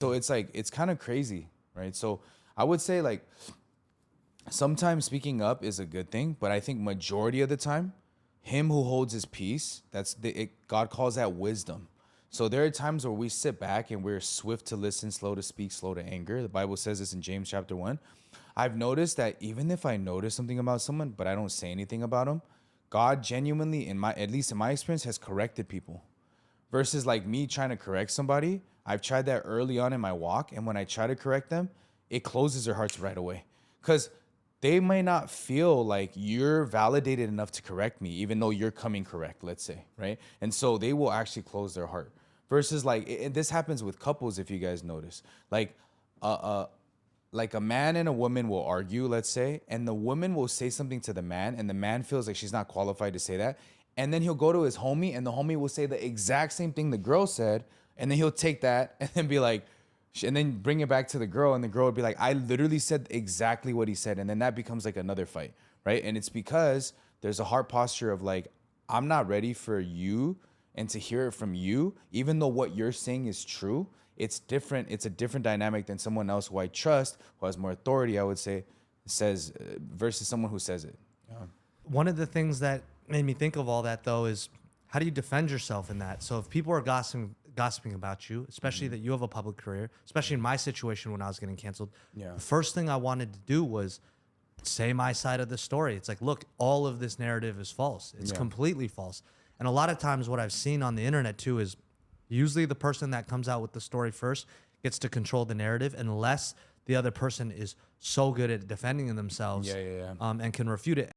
So it's like it's kind of crazy, right? So I would say like sometimes speaking up is a good thing, but I think majority of the time, him who holds his peace, God calls that wisdom. So there are times where we sit back and we're swift to listen, slow to speak, slow to anger. The Bible says this in James chapter 1. I've noticed that even if I notice something about someone, but I don't say anything about them, God genuinely, at least in my experience, has corrected people versus like me trying to correct somebody. I've tried that early on in my walk, and when I try to correct them, it closes their hearts right away because they may not feel like you're validated enough to correct me, even though you're coming correct, let's say, right? And so they will actually close their heart. Versus like this happens with couples, if you guys notice, uh, uh, like a man and a woman will argue, let's say, and the woman will say something to the man, and the man feels like she's not qualified to say that. And then he'll go to his homie, and the homie will say the exact same thing the girl said, and then he'll take that and then be like, and then bring it back to the girl, and the girl would be like, I literally said exactly what he said. And then that becomes like another fight, right? And it's because there's a heart posture of like, I'm not ready for you and to hear it from you, even though what you're saying is true. It's different. It's a different dynamic than someone else who I trust, who has more authority, I would say, says versus someone who says it. Yeah. One of the things that made me think of all that though is how do you defend yourself in that? So if people are gossiping about you, especially that you have a public career, especially in my situation when I was getting canceled, Yeah. the first thing I wanted to do was say my side of the story. It's like, look, all of this narrative is false. It's completely false. And a lot of times what I've seen on the internet too is usually the person that comes out with the story first gets to control the narrative unless the other person is so good at defending themselves Yeah. and can refute it.